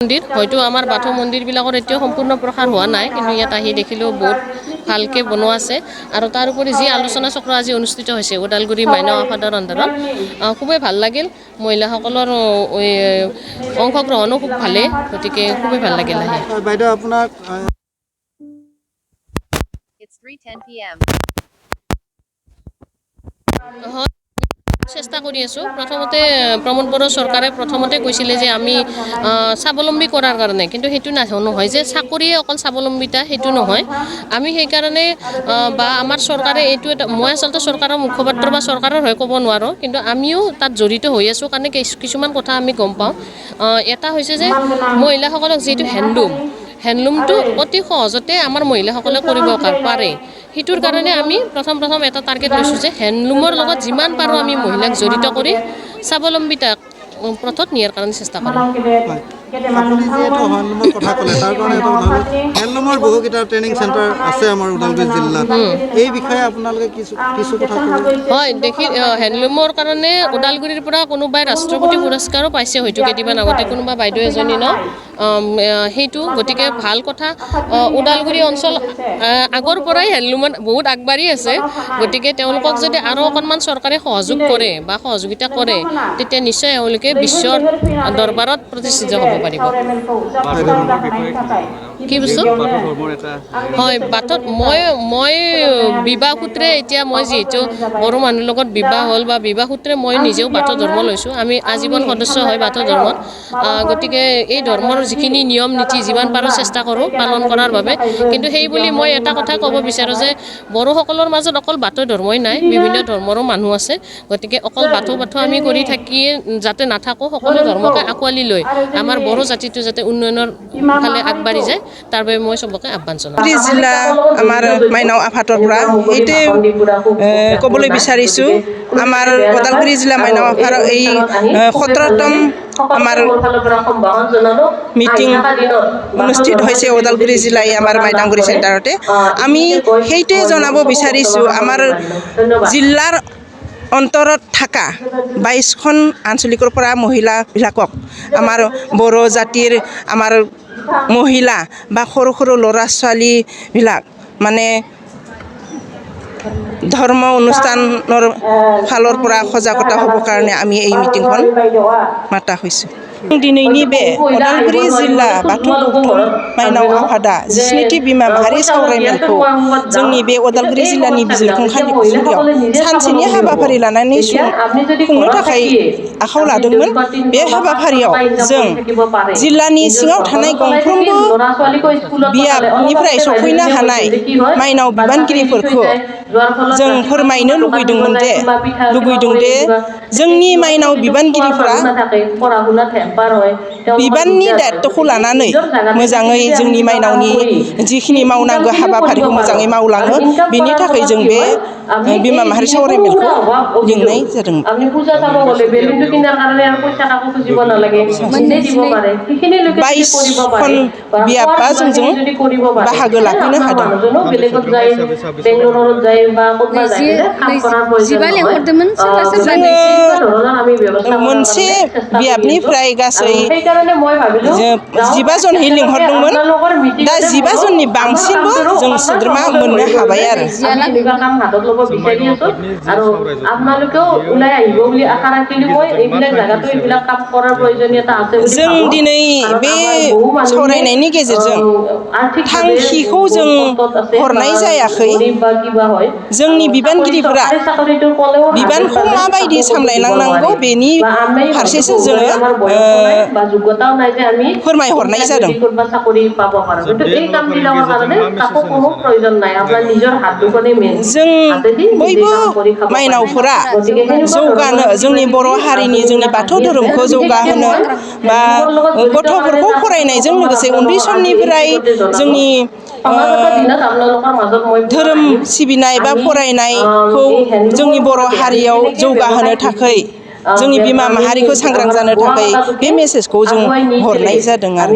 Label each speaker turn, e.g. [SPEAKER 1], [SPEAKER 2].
[SPEAKER 1] মন্দিৰ হয়তো আমাৰ বাথৌ মন্দিৰবিলাকৰ এতিয়াও সম্পূৰ্ণ প্ৰসাৰ হোৱা নাই, কিন্তু ইয়াত আহি দেখিলেও বহুত ভালকৈ বনোৱা আছে। আৰু তাৰ উপৰি যি আলোচনা চক্ৰ আজি অনুষ্ঠিত হৈছে ওদালগুৰি মাইনাও আফাদৰ আণ্ডাৰত, খুবেই ভাল লাগিল। মহিলাসকলৰ অংশগ্ৰহণো খুব ভালেই, গতিকে খুবেই ভাল লাগিল আহি।
[SPEAKER 2] বাইদেউ আপোনাক
[SPEAKER 1] চেষ্টা কৰি আছোঁ। প্ৰথমতে প্ৰমোদ বড়ো চৰকাৰে প্ৰথমতে কৈছিলে যে আমি স্বাৱলম্বী কৰাৰ কাৰণে, কিন্তু সেইটো নহয় যে চাকৰিয়ে অকল স্বাৱলম্বিতা, সেইটো নহয়। আমি সেইকাৰণে বা আমাৰ চৰকাৰে এইটো এটা, মই আচলতে চৰকাৰৰ মুখপাত্ৰ বা চৰকাৰৰ হৈ ক'ব নোৱাৰোঁ, কিন্তু আমিও তাত জড়িত হৈ আছোঁ কাৰণে কিছুমান কথা আমি গম পাওঁ। এটা হৈছে যে মহিলাসকলক যিহেতু হেণ্ডলুমটো অতি সহজতে আমাৰ মহিলাসকলে কৰিব পাৰে। সেইটোৰ কাৰণে আমি প্ৰথম এটা টাৰ্গেট লৈছোঁ যে হেণ্ডলুমৰ লগত যিমান পাৰোঁ আমি মহিলাক জড়িত কৰি স্বাৱলম্বিতা পথত নিয়াৰ কাৰণে চেষ্টা কৰিম।
[SPEAKER 2] আপুনি যিহেতু হেণ্ডলুমৰ কথা ক'লে, তাৰ কাৰণে এটা কথা হ'ল হেণ্ডলুমৰ বহুকেইটা ট্ৰেইনিং চেণ্টাৰ আছে আমাৰ ওদালগুৰি জিলাত। এই বিষয়ে আপোনালোকে কিছু কথা ক'ব।
[SPEAKER 1] হয়, হেণ্ডলুমৰ কাৰণে ওদালগুৰিৰ পৰা কোনোবাই ৰাষ্ট্ৰপতি পুৰস্কাৰো পাইছে, হয়তো কেইদিনমান আগতে কোনোবা বাইদেউ এজনী সেইটো। গতিকে ভাল কথা। ওদালগুৰি অঞ্চল আগৰ পৰাই হেণ্ডলুমত বহুত আগবাঢ়ি আছে, গতিকে তেওঁলোকক যদি আৰু অকণমান চৰকাৰে সহযোগ কৰে বা সহযোগিতা কৰে, তেতিয়া নিশ্চয় এওঁলোকে বিশ্বৰ দৰবাৰত প্ৰতিষ্ঠিত হ'ব পাৰিব। কি বস্তু? হয়, বাথৌত মই বিবাহ সূত্ৰে এতিয়া মই যিহেতু বড়ো মানুহৰ লগত বিবাহ হ'ল বা বিবাহ সূত্ৰে মই নিজেও বাথৌ ধৰ্ম লৈছোঁ। আমি আজীৱন সদস্য হয় বাথৌ ধৰ্মত। গতিকে এই ধৰ্মৰ যিখিনি নিয়ম নীতি যিমান পাৰোঁ চেষ্টা কৰোঁ পালন কৰাৰ বাবে। কিন্তু সেই বুলি মই এটা কথা ক'ব বিচাৰোঁ যে বড়োসকলৰ মাজত অকল বাথৌ ধৰ্মই নাই, বিভিন্ন ধৰ্মৰো মানুহ আছে। গতিকে অকল বাথৌ আমি কৰি থাকিয়ে যাতে নাথাকোঁ, সকলো ধৰ্মকে আঁকোৱালি লৈ আমাৰ বড়ো জাতিটো যাতে উন্নয়নৰ ফালে আগবাঢ়ি যায়, তাৰ বাবে মই চবকে আহ্বান জনাওঁ।
[SPEAKER 3] জিলা আমাৰ মাইনাও আফাদৰ পৰা এইটোৱে ক'বলৈ বিচাৰিছোঁ, আমাৰ ওদালগুৰি জিলা মাইনাও আফাদৰ এই 17তম আমাৰ মিটিং অনুষ্ঠিত হৈছে ওদালগুৰি জিলাই আমাৰ মাইনাগুৰি চেণ্টাৰতে। আমি সেইটোৱে জনাব বিচাৰিছোঁ, আমাৰ জিলাৰ অন্তৰত থকা 22খন আঞ্চলিকৰ পৰা মহিলাবিলাকক, আমাৰ বড়ো জাতিৰ আমাৰ মহিলা বা সৰু ল'ৰা ছোৱালীবিলাক মানে ধৰ্ম অনুষ্ঠানৰ ফালৰ পৰা সজাগতা হ'বৰ কাৰণে আমি এই মিটিংখন মাতা হৈছোঁ। দিনৈনি बे उदालगुरि जिल्ला बाथौ गौथुम माइनाव आफादा 17थि बिमा माहारि सावरायमेलखौ जोंनि बे उदालगुरि जिल्लानि बिजिरखंसालि फसंथायाव सानसेनि हाबाफारि लानानै खुंनो थाखाय आखायाव लादोंमोन। बे हाबाफारियाव जों जिल्लानि सिङाव थानाय गंफ्रोमबो बियाबनिफ्राय सफैनो हानाय माइनाव बिबानगिरिफोरखौ जों फोरमायनो लुगैदों दे जोंनि माइनाव बिबानगिरिफोरा बिबाननि दायित्वखौ लानानै मोजाङै जोंनि माइनावनि जिखिनि मावनांगौ हाबाफारिखौ मोजाङै मावलाङो, बेनि थाखाय जों बे बिमा माहारि सावरायमेलखौ लिंनाय जादों। 22খন बियाबा जोंजों बाहागो लाफैनो हादों। मोनसे बियाबनिफ्राय गासै 15 जनहै लिंहरदोंमोन। दा 15 जननि बांसिनबो जों सोद्रोमा मोननो हाबाय आरो। जों दिनै बे सावरायनायनि गेजेरजों थांखिखौ जों हरनाय जायाखै। जोंनि बिबानगिरिफोरा बिबानखौ माबायदि सामलायलांनांगौ बेनि फारसेसो जोङो फोरमायहरनाय जादों। जों बयबो माइनावफोरा जौगानो, जोंनि बर' हारिनि जोंनि बाथौ धोरोमखौ जौगाहोनो बा गथ'फोरखौ फरायनायजों लोगोसे उन्दै समनिफ्राय जोंनि धोरोम सिबिनाय बा फरायनायखौ जोंनि बर' हारियाव जौगाहोनो थाखाय, जोंनि बिमा माहारिखौ सांग्रां जानो थाखाय बे मेसेजखौ जों हरनाय जादों आरो।